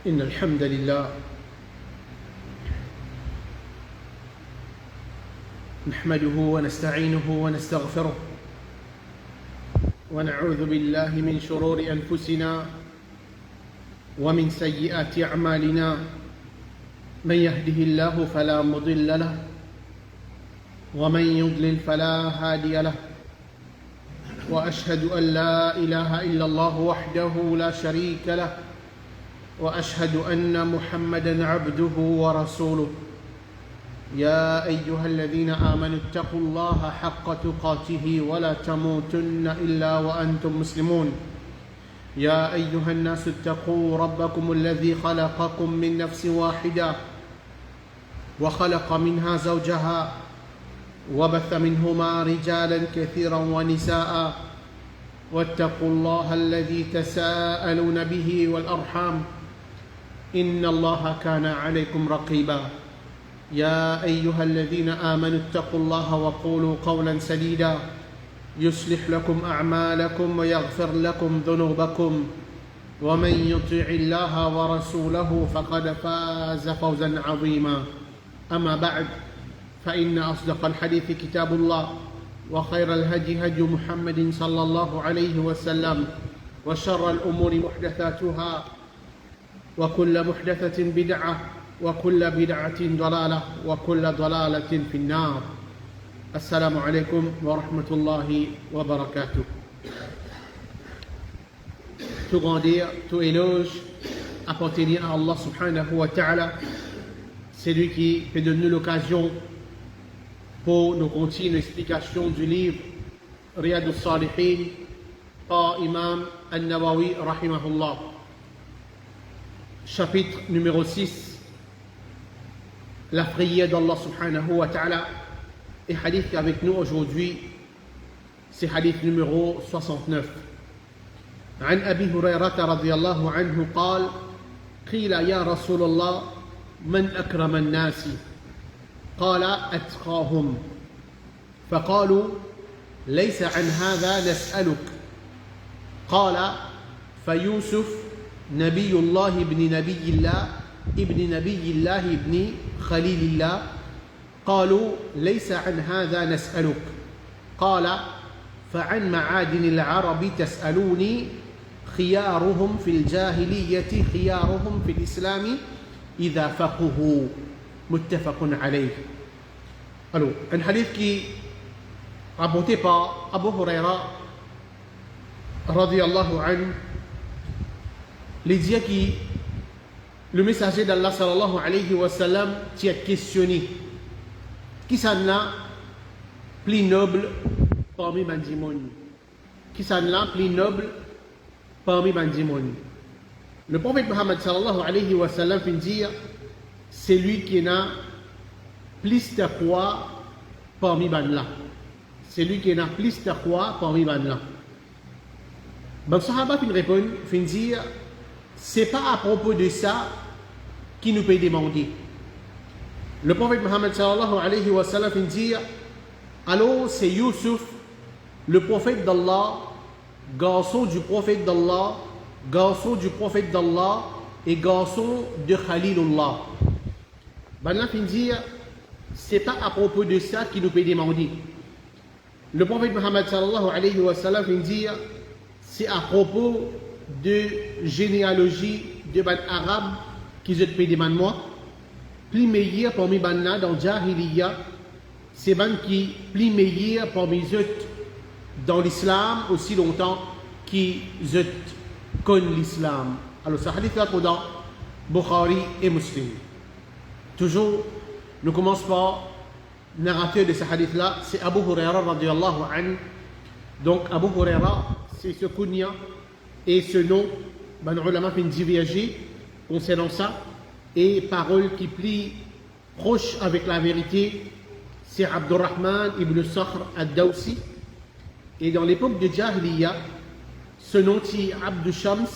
إن الحمد لله نحمده ونستعينه ونستغفره ونعوذ بالله من شرور أنفسنا ومن سيئات أعمالنا من يهده الله فلا مضل له ومن يضلل فلا هادي له وأشهد أن لا إله إلا الله وحده لا شريك له وأشهد أن محمدًا عبده ورسوله يا أيها الذين آمنوا اتقوا الله حق تقاته ولا تموتن إلا وأنتم مسلمون يا أيها الناس اتقوا ربكم الذي خلقكم من نفس واحدة وخلق منها زوجها وبث منهما رجالا كثيرا ونساء واتقوا الله الذي تساءلون به والأرحام إن الله كان عليكم رقيبا يا أيها الذين آمنوا اتقوا الله وقولوا قولا سديدا يصلح لكم أعمالكم ويغفر لكم ذنوبكم ومن يطع الله ورسوله فقد فاز فوزا عظيما أما بعد فإن أصدق الحديث كتاب الله وخير الهدي هدي محمد صلى الله عليه وسلم وشر الأمور محدثاتها وكل محدثة بدعة وكل بدعة ضلالة وكل ضلالة في النار السلام عليكم ورحمة الله وبركاته. Tout grandeur, tout éloge appartenir à Allah subhanahu wa ta'ala. C'est lui qui fait de nous l'occasion pour nous continuer l'explication du livre Riyad al-Salihin par Imam al-Nawawi rahimahullah. Chapitre numéro 6, la prière d'Allah subhanahu wa ta'ala. Et hadith avec nous aujourd'hui, c'est hadith numéro 69. عن أبي هريرة رضي الله عنه قال قيل يا رسول الله من أكرم الناس قال أتقاهم فقالوا ليس عن هذا نسألك قال فيوسف نبي الله ابن نبي الله ابن خليل الله قالوا ليس عن هذا نسألك قال فعن معادن العرب تسألوني خيارهم في الجاهلية خيارهم في الإسلام إذا فقهوا متفق عليه. Alors, un hadith qui rapporté par Abu Huraira radiyallahu anhu, les dire qui le messager d'Allah sallallahu alayhi wa sallam qui a questionné qui s'en a plus noble parmi Bandimoni, qui s'en a plus noble parmi Bandimoni. Le prophète Muhammad sallallahu alayhi wa sallam fait dire c'est lui qui n'a plus taqwa parmi Banla. C'est lui qui n'a plus taqwa parmi Banla. Donc Sahaba fin répond, fin dire c'est pas à propos de ça qui nous peut demander. Le prophète Muhammad sallallahu alayhi wa sallam fin dire alors c'est Youssouf, le prophète d'Allah, garçon du prophète d'Allah, garçon du prophète d'Allah et garçon de Khalilullah. Banla fin dire c'est pas à propos de ça qui nous peut demander. Le prophète Muhammad sallallahu alayhi wa sallam fin dire c'est à propos de généalogie de ban arabe qui se peut demander moi plus meilleur parmi banna dans Jahiliya c'est ban qui plus meilleur parmi eux dans l'islam aussi longtemps qui eux connaissent l'islam. Alors ce hadith là dans Bukhari et Muslim. Toujours nous commençons par narrateur de ce hadith là, c'est Abu Huraira radiyallahu anhu. Donc Abu Huraira c'est ce kunya et ce nom, ben ulama fait diverger concernant ça et parole qui plie proche avec la vérité, c'est Abdurrahman ibn Sakhr ad-Dawsi. Et dans l'époque de Jahiliya, ce nom est Abdu Shams.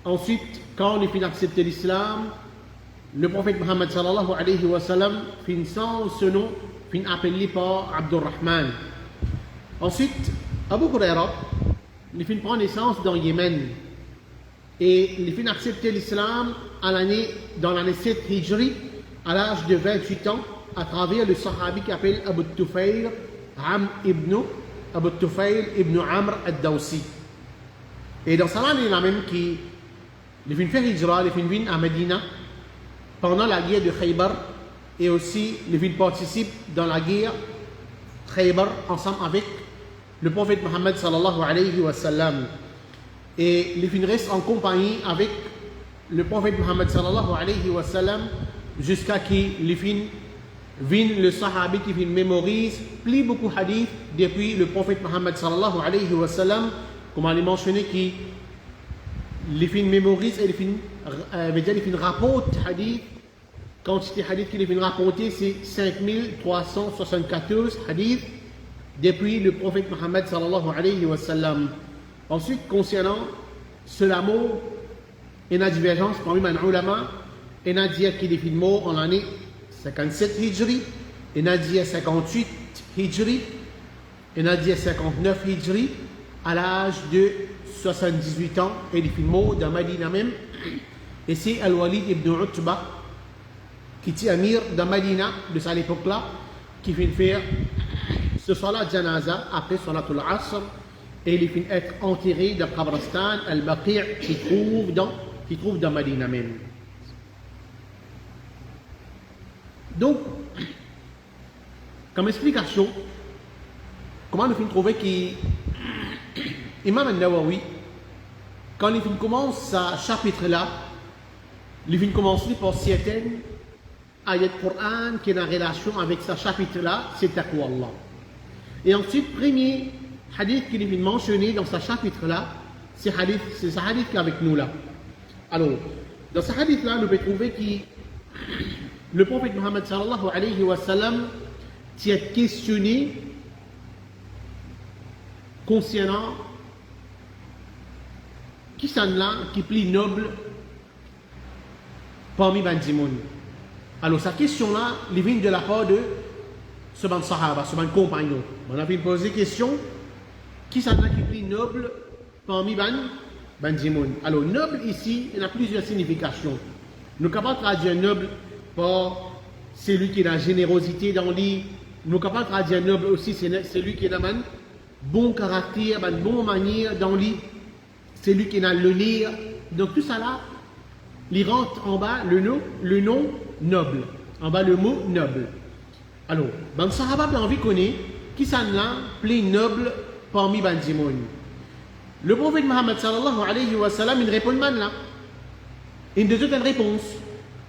Ensuite, quand on a accepté l'islam, le prophète Muhammad sallallahu alayhi wa sallam fin sans ce nom, fin appelé par Abdurrahman. Ensuite, Abu Huraira, il fin prend naissance dans Yémen. Et il fin accepté l'islam dans l'année 7 Hijri, à l'âge de 28 ans, à travers le sahabi qui s'appelle Abu Tufayl ibn Amr al-Dawsi. Et dans cette année-là même, il fin fait Hijra, il fin venir à Medina pendant la guerre de Khaybar, et aussi il fin participe dans la guerre Khaybar ensemble avec le prophète Mohammed sallallahu alayhi wa sallam. Et il fin reste en compagnie avec le prophète Mohammed sallallahu alayhi wa sallam jusqu'à qu'il fin vienne le sahabi qui fin mémorise plus beaucoup de hadiths depuis le prophète Mohammed sallallahu alayhi wa sallam, comme on l'a mentionné, qui il fin mémorise et il fin rapporte hadith. Quantité hadith qu'il fin rapporté, c'est 5374 hadiths depuis le prophète Mohammed sallallahu alayhi wa sallam. Ensuite, concernant ce mot, il y a une divergence parmi les ulama. Il y a dit qu'il est fin mort en l'année 57 Hijri, il y a dit 58 Hijri, il y a dit 59 Hijri, à l'âge de 78 ans, et il est fin mort dans Madina même. Et c'est Al-Walid ibn Utba, qui était amir dans Madina de cette époque-là, qui fait faire ce salat janaza après salatul asr, et il finit être enterré dans Qabristan al-Baqi' qui trouve dans Madina même. Donc, comme explication, comment nous finit trouver qu'Imam al-Nawawi, quand il commence ce chapitre-là, il finit commencer par certaines ayat Coran qui est en relation avec ce chapitre-là, c'est Taqwa Allah. Et ensuite, premier hadith qu'il est mentionné dans ce chapitre-là, c'est ce hadith qui est avec nous là. Alors, dans ce hadith-là, nous pouvons trouver que le prophète Mohammed sallallahu alayhi wa sallam t'a questionné concernant qui s'en là qui est plus noble parmi les gens. Alors, sa question-là, elle vient de la part de ce ban sahaba, ce ban compagnon. On a posé la question, qui s'en là qui est plus noble parmi les gens. Alors, noble ici, il y a plusieurs significations. Nous sommes capables de traduire noble par celui qui a la générosité dans lui. Nous sommes capables de traduire noble aussi, c'est celui qui a un bon caractère, une bonne manière dans lui. Celui qui a le lire. Donc, tout ça là, il rentre en bas le nom noble. En bas le mot noble. Alors, les Sahaba ont envie de connaître qui s'en là plus noble parmi les gens. Le prophète Mohammed sallallahu alayhi wa sallam, il répond là. Il donne une réponse.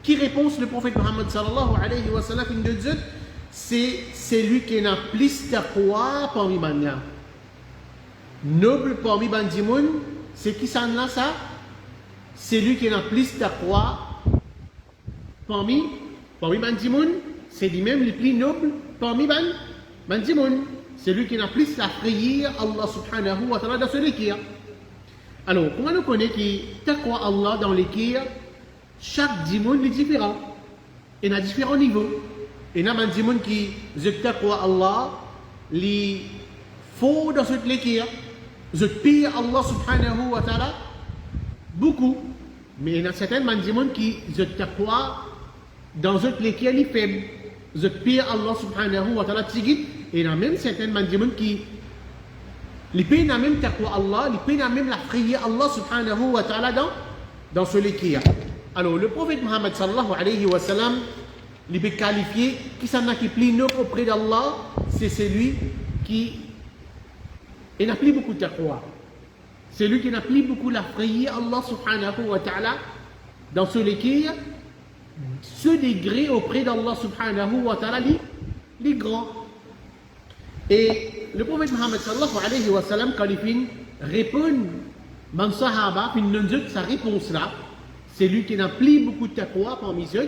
Qui réponse le prophète Mohammed sallallahu alayhi wa sallam? Il donne c'est celui qui a plus taqwa parmi les gens. Noble parmi les gens, c'est qui s'en là ça? C'est lui qui a plus taqwa parmi les gens. C'est lui-même le plus noble parmi les gens. C'est lui qui a plus la prière Allah subhanahu wa ta'ala dans ce l'équerre. Alors, comment nous connaissons que taqwa Allah dans l'équerre, chaque dimon est différent. Il y a différents niveaux. Il y a des dimon qui ont taqwa Allah, les faux dans cette l'équerre. Ils pire Allah subhanahu wa ta'ala beaucoup. Mais il y a certains dimon qui ont taqwa dans cette l'équerre les faibles. Ils pire Allah subhanahu wa ta'ala tigit. Et il y a même certains mandimons qui les pays n'a même taqwa Allah, les pays n'a même la prière Allah subhanahu wa ta'ala dans ce l'équerre. Alors le prophète Mohammed sallallahu alayhi wa sallam, il peut qualifier qui s'en a qui plus noble auprès d'Allah, c'est celui qui n'a plus beaucoup de taqwa. C'est lui qui n'a plus beaucoup la prière Allah subhanahu wa ta'ala dans ce l'équerre. Ce degré auprès d'Allah subhanahu wa ta'ala, les grands. Et le prophète Mohammed sallallahu alayhi wa sallam, quand il répond, man sahaba, il nous dit sa réponse là, c'est lui qui n'a plus beaucoup de taqwa parmi eux,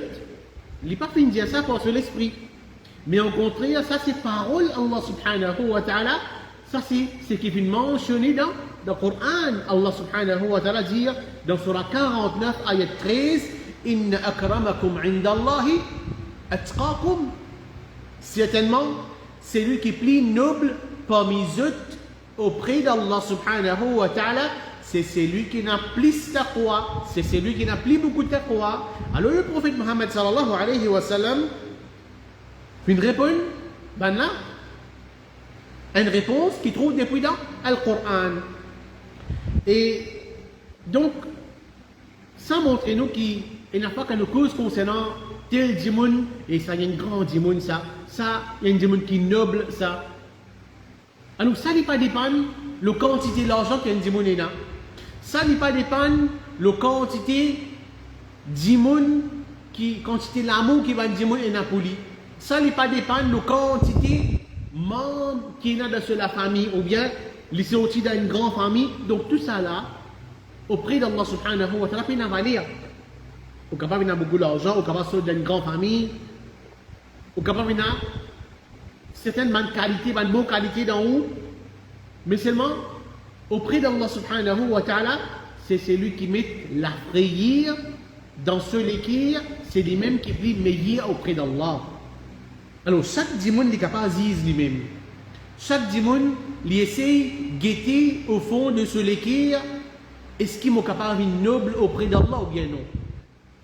il n'est pas fini de dire ça par l'esprit. Mais au contraire, ça c'est parole Allah subhanahu wa ta'ala, ça c'est ce qui est mentionné dans le Coran. Allah subhanahu wa ta'ala dit dans surah 49, ayat 13, Inna akramakum indallahi atqakum. Certainement, c'est lui qui est plus noble parmi eux auprès d'Allah subhanahu wa ta'ala, c'est celui qui n'a plus taqwa, c'est celui qui n'a plus beaucoup de taqwa. Alors le prophète Mohammed sallallahu alayhi wa sallam, une réponse, ben là, une réponse qui trouve depuis dans le Coran. Et donc, ça montre nous qu'il n'y a pas qu'une cause concernant tel dimoun, et ça, il y a une grande dimoun, ça, il y a une dimoun qui est noble, ça. Alors, ça n'est pas dépendre la quantité d'argent qu'il y a une dimoun là. Ça n'est pas dépendre la quantité dimoun, quantité l'amour qui va une dimoun et Napoli. Ça n'est pas dépendre la quantité membres qui est dans la famille, ou bien les sortis dans une grande famille. Donc, tout ça là, auprès d'Allah subhanahu wa ta'ala, il n'a pas valeur. Au capable, il a beaucoup d'argent, au capable, sortir d'une grande famille, au capable, il a certaines bonnes qualités, bonnes bonnes qualités d'en haut, mais seulement auprès d'Allah subhanahu wa ta'ala, c'est celui qui met la prière dans ce l'équire, c'est lui-même qui est meilleur auprès d'Allah. Alors, chaque dimoun est capable de dire lui-même. Chaque dimoun, il essaie de guetter au fond de ce l'équire, est-ce qu'il est capable de noble auprès d'Allah ou bien non?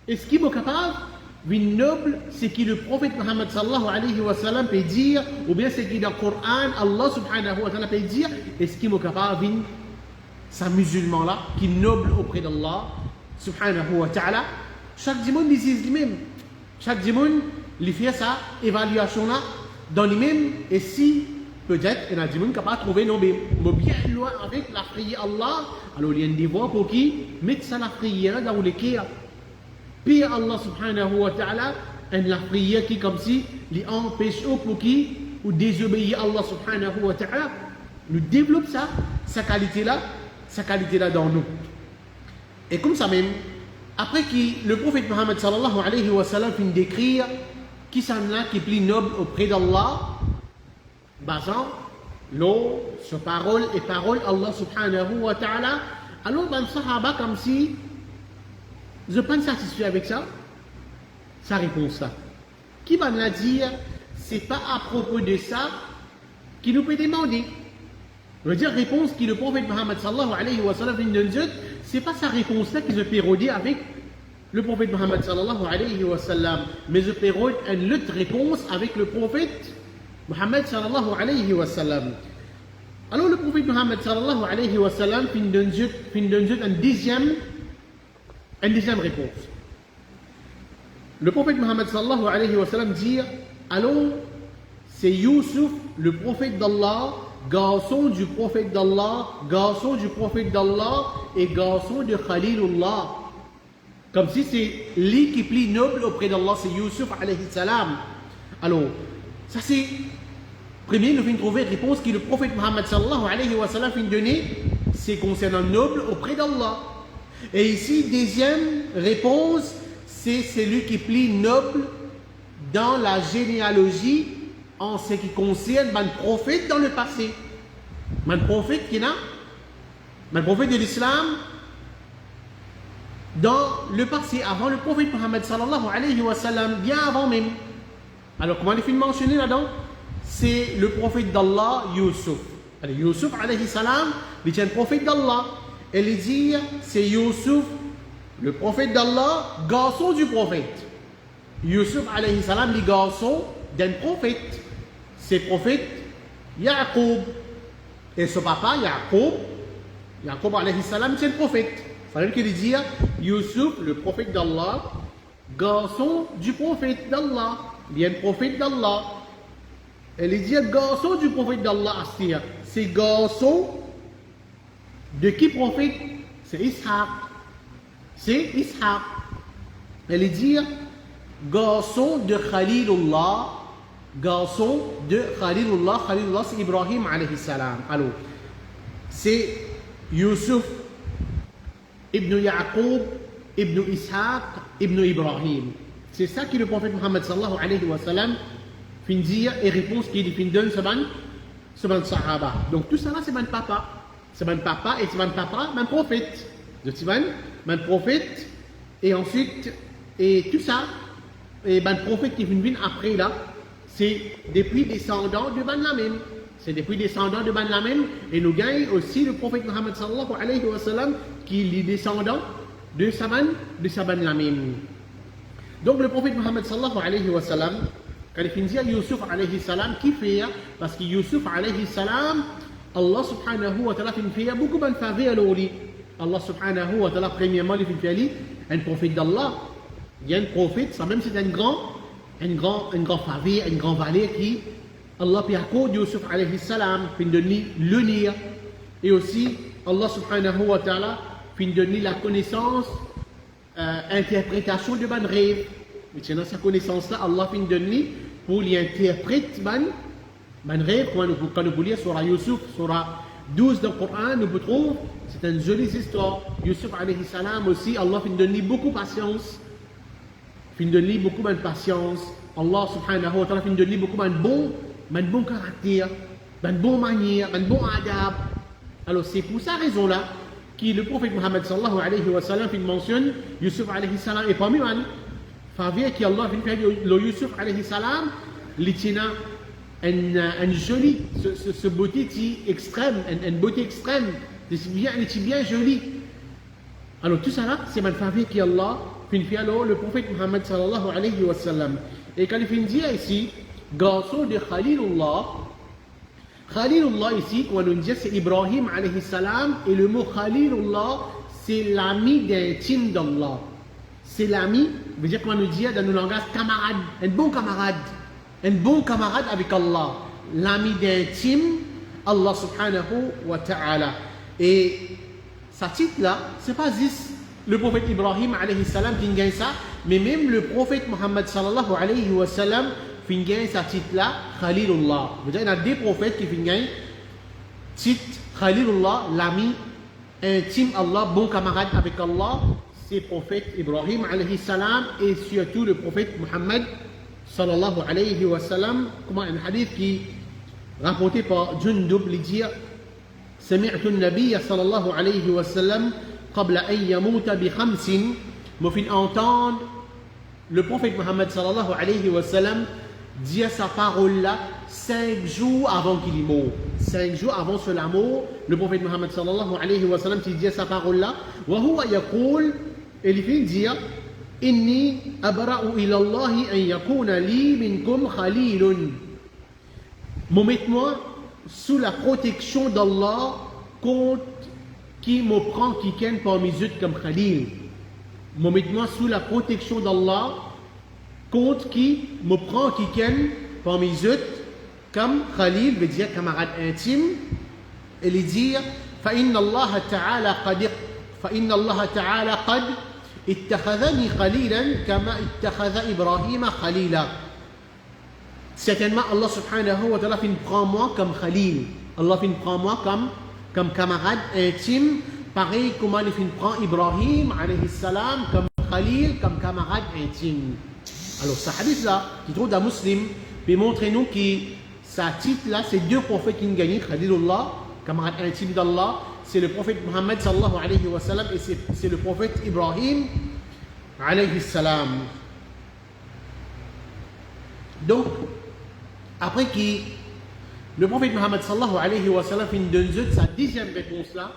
Est-ce qu'il est capable de noble, c'est qui le prophète Muhammad sallallahu alayhi wa sallam peut dire, ou bien c'est qui dans le Coran, Allah subhanahu wa ta'ala peut dire, est-ce qu'il est capable de ce musulman-là, qui est noble auprès d'Allah subhanahu wa ta'ala? Chaque dimoun dit lui-même. Chaque dimoun, il fait sa évaluation-là dans lui-même, et si peut-être il y a des gens qui pas trouvé non mais bien loin avec la prière Allah, alors il y a des voix pour qui mettre ça la prière dans le cœur. Puis Allah subhanahu wa ta'ala, la prière qui comme si les empêche pour qui ou désobéir à Allah subhanahu wa ta'ala, nous développe ça, sa qualité là dans nous. Et comme ça même, après que le prophète Muhammad sallallahu alayhi wa sallam finit d'écrire qui s'en a qui est plus noble auprès d'Allah, basant l'eau sur parole et parole Allah subhanahu wa ta'ala, alors dans le sahaba comme si je ne suis pas satisfait avec ça, sa réponse là. Qui va nous dire, c'est pas à propos de ça qu'il nous peut demander. Je veux dire, réponse qui le prophète Muhammad sallallahu alayhi wa sallam c'est pas sa réponse là qui se pérodie avec le prophète Muhammad sallallahu alayhi wa sallam, mais je pérode une autre réponse avec le prophète Muhammad sallallahu alayhi wa sallam. Alors le prophète Muhammad sallallahu alayhi wa sallam fin donne une deuxième réponse. Le prophète Muhammad sallallahu alayhi wa sallam dit, alors c'est Youssouf, le prophète d'Allah, garçon du prophète d'Allah, garçon du prophète d'Allah et garçon de Khalilullah. Comme si c'est lui qui est plus noble auprès d'Allah, c'est Youssouf alayhi salam. Alors, ça c'est, premier, nous venons trouver réponse que le prophète Muhammad sallallahu alayhi wa sallam vient donner, c'est concernant noble auprès d'Allah. Et ici, deuxième réponse, c'est celui qui est plus noble dans la généalogie en ce qui concerne le prophète dans le passé. Le prophète qui est là, le prophète de l'islam, dans le passé, avant le prophète Muhammad sallallahu alayhi wa sallam, bien avant même. Alors, comment les films mentionnés là-dedans? C'est le prophète d'Allah, Youssouf. Alors, Youssouf alayhi salam, il est un prophète d'Allah. Et il dit, c'est Youssouf, le prophète d'Allah, garçon du prophète. Youssouf alayhi salam, le garçon d'un prophète. C'est le prophète Yaqub. Et son papa, Yaqub alayhi salam, c'est le prophète. Ça veut dire Youssouf, le prophète d'Allah, garçon du prophète d'Allah, bien prophète d'Allah. Elle dit garçon du prophète d'Allah, c'est garçon de qui prophète? C'est Ishaq. C'est Ishaq. Elle dit garçon de Khalilullah, garçon de Khalilullah. Khalilullah, c'est Ibrahim alayhi salam. Alors, c'est Youssouf Ibn Yaqub, Ibn Ishaq, Ibn Ibrahim. C'est ça que le prophète Muhammad sallallahu alayhi wa sallam fin dire et réponse qui fin donne c'est mon sahaba. Donc tout ça là c'est mon papa. C'est mon papa et c'est mon papa, mon prophète. Donc c'est mon prophète et ensuite et tout ça et mon prophète qui vient après là, c'est depuis descendant de ban la même. c'est depuis descendants de Ban Lamen, et nous gagnons aussi le prophète Mohammed sallallahu alayhi wa sallam, qui est descendant de Saban Lamen. Donc le prophète Mohammed sallallahu alayhi wa sallam, quand il dit à Yusuf alayhi salam, qui fait, parce que Yusuf alayhi salam, Allah subhanahu wa ta'ala fait beaucoup de faveurs à l'oli. Allah subhanahu wa ta'ala, premièrement, il fait un prophète d'Allah. Il y a un prophète, ça même c'est un grand faveur, une grande valeur qui Allah peut accorder Yusuf alayhi salam, puis donner le lire. Et aussi, Allah subhanahu wa ta'ala, puis donner la connaissance, interprétation de ban rêve. Maintenant, cette connaissance-là, Allah fait donner pour l'interpréter ban rêve. Quand nous pouvons lire sur Yusuf, sur 12 dans le Coran, nous pouvons trouver, c'est une jolie histoire. Yusuf alayhi salam aussi, Allah fait donner beaucoup de patience. Fait donner beaucoup de patience. Allah subhanahu wa ta'ala fait donner beaucoup de bon caractère, de bonne manière, de bon adab. Alors c'est pour cette raison-là que le prophète Mohammed sallallahu alayhi wa sallam mentionne Yusuf alayhi salam et parmi man faveur qui Allah fait le Yusuf alayhi salam litina un joli ce beauté extrême, une beauté extrême, c'est bien joli. Alors tout ça là c'est une faveur qui Allah fait alors le prophète Mohammed sallallahu alayhi wa sallam. Et quand il dit ici garçon de Khalilullah, Khalilullah ici, quand on dit c'est Ibrahim alayhi salam, et le mot Khalilullah, c'est l'ami intime d'Allah. C'est l'ami, veut dire qu'on nous dit dans nos langages camarade, un bon camarade avec Allah. L'ami intime, Allah subhanahu wa ta'ala. Et ce titre-là, c'est pas juste le prophète Ibrahim alayhi salam qui gagne ça, mais même le prophète Muhammad sallallahu alayhi wa sallam qui gagne ce titre-là, Khalilullah. Il y a des prophètes qui gagnent titre Khalilullah, l'ami intime Allah, bon camarade avec Allah. C'est le prophète Ibrahim alayhi salam et surtout le prophète Muhammad sallallahu alayhi wa sallam. Comme un hadith qui est rapporté par Jundub, il dit سمعت النبي صلى الله عليه وسلم قبل أن يموت بخمس. Me fait entendre le prophète Mohammed sallallahu alayhi wa sallam dire sa parole là 5 jours avant qu'il est mort. 5 jours avant cela mort, le prophète Mohammed sallallahu alayhi wa sallam dit sa parole là. وهو يقول, il fait dire إني أبرأ إلى الله أن يكون لي منكم خليل. Mettez-moi sous la protection d'Allah contre qui me prend quelqu'un parmi eux comme Khalil. Mettez-moi sous la protection d'Allah contre qui me prend quelqu'un parmi eux comme Khalil, veut dire camarade intime. Et il dit فإن الله تعالى قد اتخذني خليلا كما اتخذ إبراهيم خليلا. Certainement, Allah subhanahu wa ta'ala prend moi comme Khalil. Allah prend moi comme camarade intime, pareil comme il prend Ibrahim alayhi salam comme Khalil, comme camarade intime. Alors, ce hadith-là, qui trouve dans Muslim, peut montrer nous que ce titre-là, c'est deux prophètes qui ont gagné, Khalilullah, camarade intime d'Allah, c'est le prophète Muhammad sallallahu alayhi wa sallam et c'est le prophète Ibrahim alayhi salam. Donc, après que le prophète Muhammad sallallahu alayhi wa sallam donne sa 10e réponse là,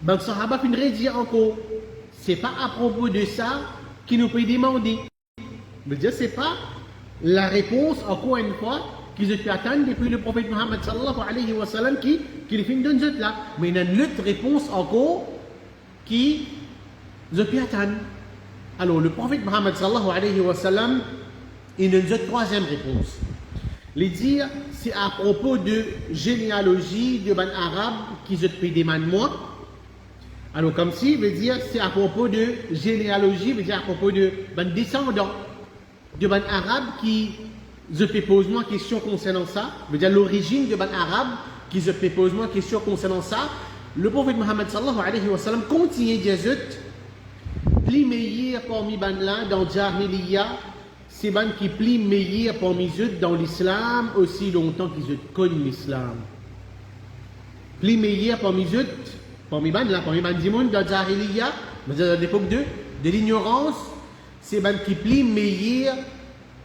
ben le Sahaba finit dire encore, c'est pas à propos de ça qu'il nous peut demander. Je veux dire, c'est pas la réponse, encore une fois, qu'ils ont pu attendre depuis le prophète Muhammad sallallahu alayhi wa sallam qui finit donne là. Mais il y a une autre réponse encore qui ont pu attendre. Alors, le prophète Muhammad sallallahu alayhi wa sallam, il donne une troisième réponse. Il dit, c'est à propos de généalogie de ban arabe qu'ils ont pu demander moi. Alors, comme si, veut dire, c'est à propos de généalogie, veut dire à propos de ban descendants de ban arabe qui je peux poser moi question concernant ça, veut dire l'origine de ban arabe qui je peux poser moi question concernant ça. Le prophète Muhammad sallallahu alayhi wa sallam continue de dire, plus meilleur parmi ban là dans Jahiliya, c'est ban qui plie meilleur parmi eux dans l'islam aussi longtemps qu'ils connaissent l'islam. Plie meilleur parmi eux, parmi ban du monde dans Jahiliya, dans l'époque de l'ignorance, c'est ban qui plie meilleur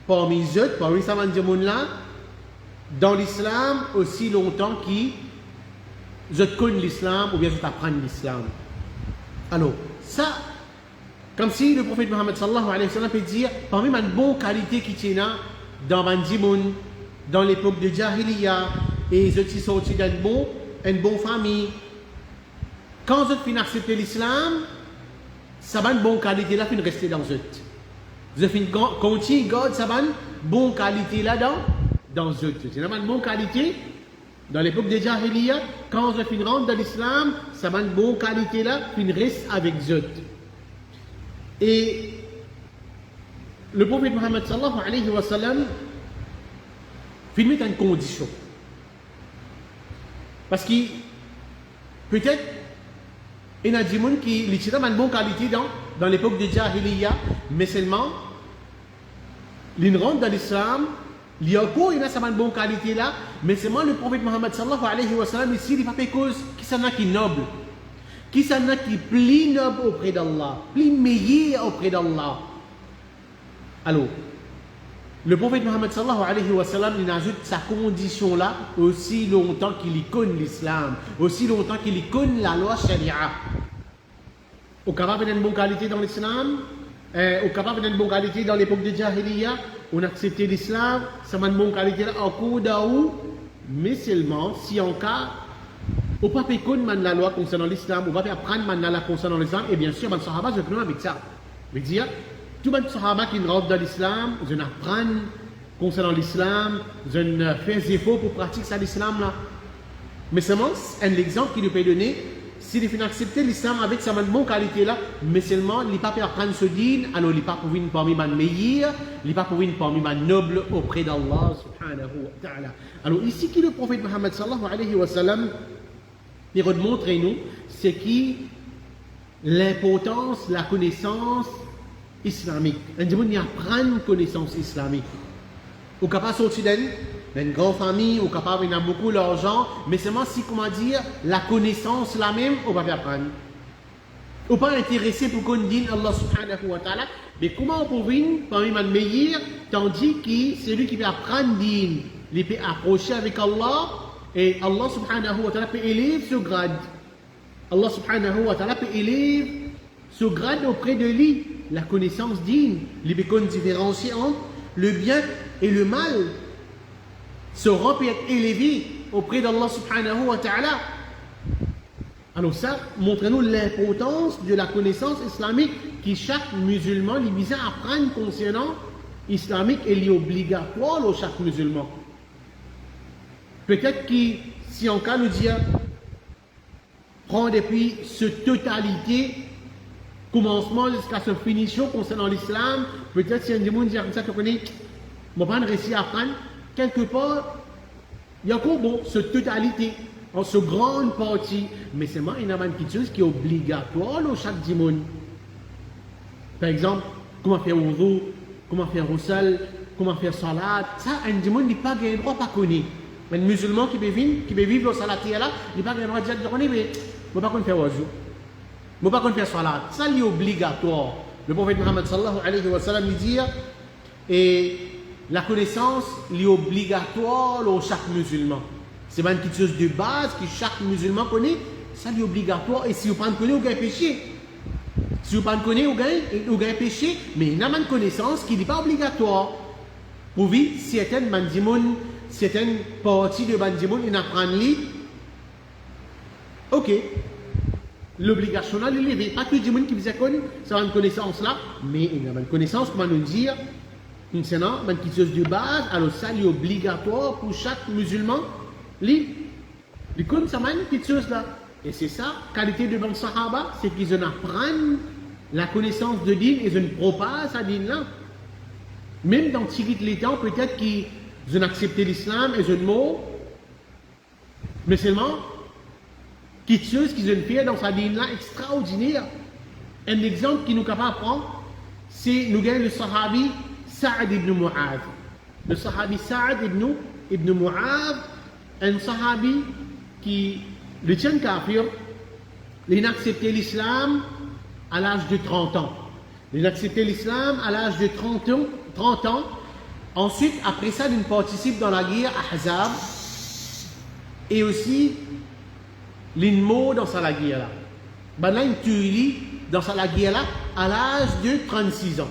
parmi eux, parmi ça ban du monde là, dans l'islam aussi longtemps je connais l'islam ou bien je t'apprends l'islam. Alors, ça, comme si le prophète Mohammed sallallahu alayhi wa sallam peut dire, parmi les bonnes qualités qui tient dans Bandimoun, dans l'époque de Jahiliya, et je suis sorti d'une bonne famille. Quand je finis accepter l'islam, ça va une bonne qualité là, fin rester dans eux. Je finis continuer garder ça va une bonne qualité là dans eux. C'est une bonne qualité dans l'époque de Jahiliya. Quand je finis rentre dans l'islam, ça va une bonne qualité là, fin reste avec eux. Et le prophète Mohammed sallallahu alayhi wa sallam fait mettre une condition. Parce que peut-être il y a des gens qui ont une bonne qualité dans l'époque de Jahiliya, mais seulement ils rentrent dans l'islam, il y a encore une bonne qualité là, mais seulement le prophète Mohammed sallallahu alayhi wa sallam ici, il n'y a pas de cause qui s'en a qui noble. Qui s'en a qui est plus noble auprès d'Allah, plus meilleur auprès d'Allah. Alors, le prophète Mohammed sallallahu alayhi wa sallam, il ajoute sa condition là aussi longtemps qu'il y connaît l'islam, aussi longtemps qu'il y connaît la loi sharia. Au capable d'une bonne qualité dans l'islam, au capable d'une bonne qualité dans l'époque de Jahiliya, on a accepté l'islam, ça m'a une bonne qualité là, en cours d'Aou, mais seulement si en cas, on ne peut pas connaître la loi concernant l'islam, on ne peut pas apprendre la loi concernant l'islam, et bien sûr, les Sahaba, je connais avec ça. Je veux dire, tous les Sahaba qui rentrent dans l'islam, je n'apprends concernant l'islam, je ne fais des efforts pour pratiquer ça l'islam là. Mais seulement, un exemple qu'il nous peut donner, s'il est accepter l'islam avec sa bonne qualité là, mais seulement, il n'est pas apprendre ce din, alors il n'est pas pour une parmi les meilleurs, il n'est pas pour une parmi les nobles auprès d'Allah subhanahu wa ta'ala. Alors ici, qui le prophète Mohammed sallallahu alayhi wa sallam, il remontre nous, c'est qui l'importance, la connaissance islamique. Un monde y apprend une connaissance islamique. Au capable sortir d'une grande famille, au capable il a beaucoup d'argent, mais seulement si, comment dire, la connaissance la même, on va pas apprendre. On pas intéressé pour qu'on dise Allah subhanahu wa ta'ala, mais comment on peut venir parmi les meilleurs, tandis que celui qui peut apprendre din, il peut approcher avec Allah, et Allah subhanahu wa ta'ala peut élever ce grade. Allah subhanahu wa ta'ala peut élever ce grade auprès de lui. La connaissance digne, les bécones différencier entre le bien et le mal, saura peut être élevé auprès d'Allah subhanahu wa ta'ala. Alors ça, montrez-nous l'importance de la connaissance islamique qui chaque musulman lui vise à apprendre concernant islamique et est obligatoire pour chaque musulman. Peut-être que si on cas nous dire prend depuis cette totalité commencement jusqu'à sa finition concernant l'islam, peut-être si un démon dit comme ça, tu connais, je ne vais pas réussir à apprendre, quelque part, il y a encore bon, cette totalité, en ce grande partie, mais c'est moi, il y a une petite chose qui est obligatoire pour chaque démon. Par exemple, comment faire wudu, comment faire roussel, comment faire salat, ça, un démon n'est pas gagné droit, pas connu. Un musulman qui peut vivre au salat, il n'est pas gagné droit de dire, mais je ne vais pas faire wudu. Je ne peux pas faire salat. Ça, c'est obligatoire. Le prophète Mohammed sallallahu alayhi wa sallam dit, et la connaissance est obligatoire pour chaque musulman. C'est une petite chose de base que chaque musulman connaît. Ça, c'est obligatoire. Et si vous ne connaissez pas, vous avez péché. Si vous ne connaissez pas, vous avez péché. Mais il y a une connaissance qui n'est pas obligatoire. Pour vivre, certaines parties de bandimoun, ils apprennent li. Ok. L'obligation là, il n'y a pas que les gens qui vous connaissent, ça a une connaissance là, mais il y a une connaissance, comment nous dire, concernant une petite chose de base, alors ça, il est obligatoire pour chaque musulman, il connaît ça, une petite chose là. Et c'est ça, qualité de ban sahaba, c'est qu'ils apprennent la connaissance de din et ils propagent sa din là. Même dans les temps, peut-être qu'ils ont accepté l'islam et ils ont mais seulement, quelque chose qu'ils ont fait dans sa dîne là extraordinaire. Un exemple qui nous capable d'apprendre, c'est nous gagnons le sahabi Sa'ad ibn Mu'adh. Le sahabi Sa'ad ibn Mu'adh, un sahabi qui, le tien kafir, il a accepté l'islam à l'âge de 30 ans. Il a accepté l'islam à l'âge de 30 ans Ensuite, après ça, il participe dans la guerre Ahzab et aussi l'INMO dans la guerre là. Ben là, il tue dans la guerre là à l'âge de 36 ans.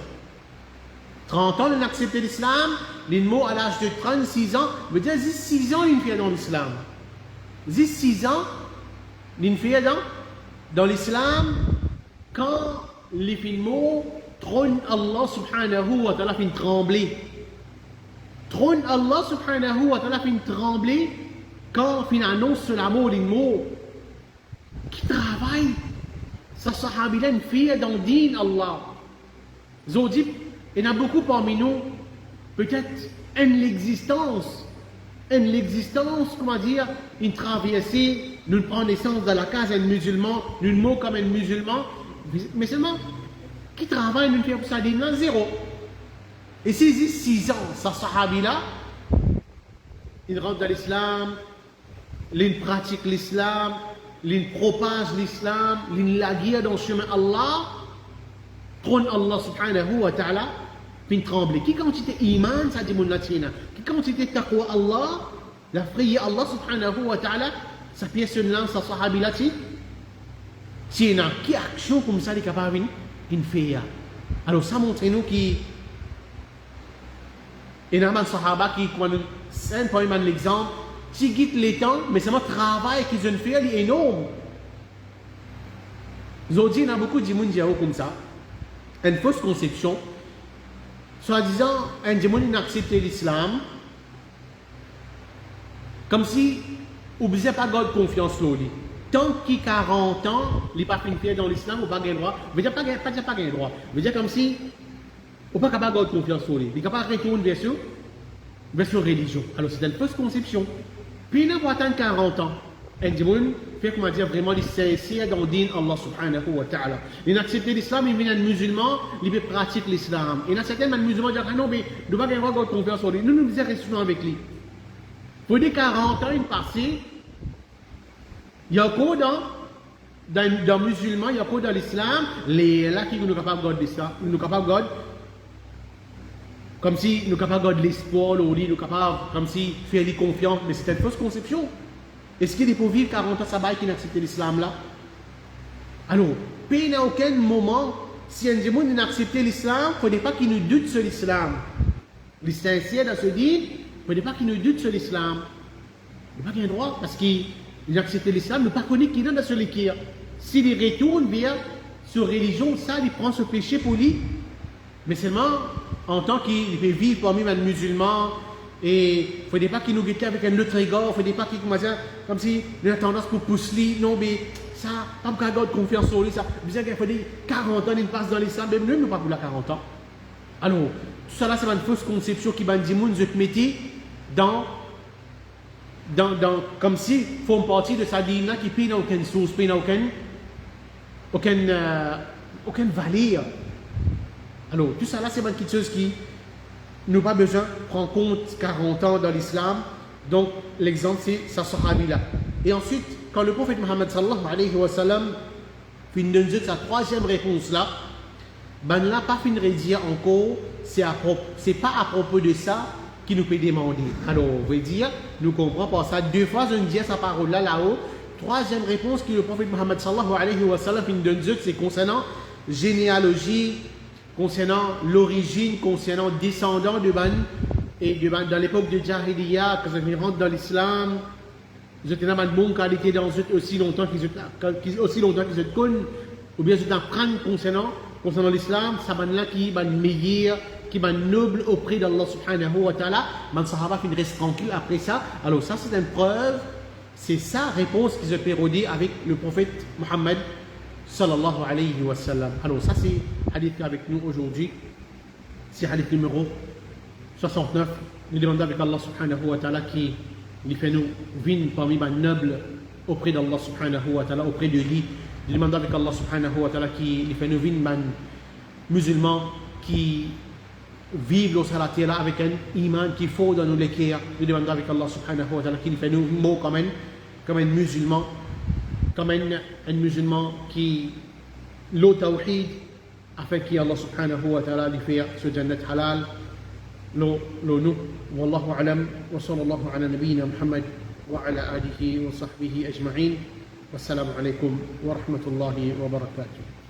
30 ans, il a accepté l'islam. L'INMO à l'âge de 36 ans, veut dire 6 ans, il fait dans l'islam. 6 ans, il fait dans l'islam quand les films trône Allah subhanahu wa ta'ala fait trembler. Trône Allah subhanahu wa ta'ala fait trembler quand il annonce sur l'amour des mots qui travaille. Ça sahabila une fille dans le din Allah. Zodip, il y en a beaucoup parmi nous, peut-être l'existence, comment dire, une traversée, nous prenons naissance dans la case d'un musulman, nous mot comme un musulman, mais seulement, qui travaille, nous fait pour ça, din là, zéro. Et si 6 ans, ça sahabila, il rentre dans l'islam, il pratique l'islam, il propage l'islam, il la guide dans le chemin Allah, trône Allah subhanahu wa ta'ala, puis tremble. Qui quantité iman, ça dit mon latina, qui quantité taqwa Allah, la prière Allah subhanahu wa ta'ala, sa pièce là, sa sahabila, c'est une action comme ça, il est capable de faire. Alors ça montre nous qui et il y a un sahaba qui, c'est un l'exemple, qui quitte les temps, mais c'est un travail qu'ils ont fait, il est énorme. Aujourd'hui, il y a beaucoup de gens comme ça, une fausse conception, soi-disant, un gens qui accepte l'islam, comme si, on ne pas de confiance en lui. Tant qu'il a 40 ans, il n'est pas fait dans l'islam, il n'a pas de droit. Il ne veut dire pas de droit. Il veut dire comme si, on n'est pas capable de confiance en lui. Il n'est pas capable de retourner vers la religion. Alors c'est une fausse conception. Puis il n'a pas atteint 40 ans. Un démon fait, comment dire, vraiment les sincères dans le din Allah subhanahu wa ta'ala. Il a accepté l'islam, il vient un musulman, il veut pratiquer l'islam. Il y a certains musulmans qui disent, ah non, mais il ne doit pas avoir de confiance en lui. Nous disons, restons avec lui. Pour des 40 ans, il passé, il y a encore dans le musulman, il y a encore dans l'islam, les là qui nous capables de garder ça, nous capables de garder. Comme si nous sommes capables de l'espoir, nous sommes capables, comme si faire les confiance, mais c'est une fausse conception. Est-ce qu'il est pour vivre 40 ans sabbat qui n'a accepté l'islam là? Alors, puis à aucun moment, si un démon n'a accepté l'islam, il ne faudrait pas qu'il nous doute sur l'islam. Les sincères dans ce dit, il ne faudrait pas qu'il nous doute sur l'islam. Il n'a pas de droit, parce qu'il a accepté l'islam, il n'a pas connu qu'il est dans ce l'équerre. S'il retourne vers sa religion, ça, il prend ce péché pour lui. Mais seulement, en tant qu'il peut vivre parmi les musulmans, et il ne faudrait pas qu'il nous guette avec un autre égard, il ne faudrait pas qu'il commence comme si il a tendance pour pousser, non, mais ça, pas pour garder confiance en lui, ça. Il faut dire 40 ans, il passe dans l'islam, même nous, nous pas pour la 40 ans. Alors, tout ça là, c'est une fausse conception qui va dire, nous mettez dans comme si font partie de sa dîme qui paye aucune source, paye aucune valeur. Alors, tout ça là, c'est quelque chose qui n'a pas besoin de prendre compte 40 ans dans l'islam. Donc, l'exemple, c'est sa sahabila. Et ensuite, quand le prophète Mohammed sallallahu alayhi wa sallam finit de donner sa troisième réponse là, ben là, pas fini de dire encore, c'est pas à propos de ça qu'il nous peut demander. Alors, on veut dire, nous comprenons par ça, 2 fois, on dit sa parole là-haut. Troisième réponse que le prophète Mohammed sallallahu alayhi wa sallam finit de donner, c'est concernant généalogie, concernant l'origine, concernant descendants de Ban, et dans l'époque de Jahiliya, quand ils rentrent dans l'islam, ils étaient dans une bonne qualité dans aussi longtemps qu'ils se connent, ou bien ils apprennent concernant l'islam, ça va là qui est meilleur, qui est noble auprès d'Allah subhanahu wa ta'ala, man sahaba fin reste tranquille après ça. Alors ça c'est une preuve, c'est sa réponse qu'ils ont pérodé avec le prophète Mohammed sallallahu alayhi wa sallam. Alors ça c'est hadith avec nous aujourd'hui, c'est hadith numéro 69. Nous demandons avec Allah subhanahu wa ta'ala qui fait nous vivre parmi les nobles auprès d'Allah subhanahu wa ta'ala, auprès de lui. Nous demandons avec Allah subhanahu wa ta'ala qui fait nous vivre les musulmans qui vivent sur la terre avec un iman qui faut dans nos l'équerre. Nous demandons avec Allah subhanahu wa ta'ala qui fait nous mots comme un musulman, comme un musulman qui l'eau tawhid, afin qu'Allah subhanahu wa ta'ala lui fasse ce jannat halal nous. Wallahu alam wa sallallahu ala nabiyyina Muhammad wa ala alihi wa sahbihi ajma'in. Wassalamu alaikum wa rahmatullahi wa barakatuh.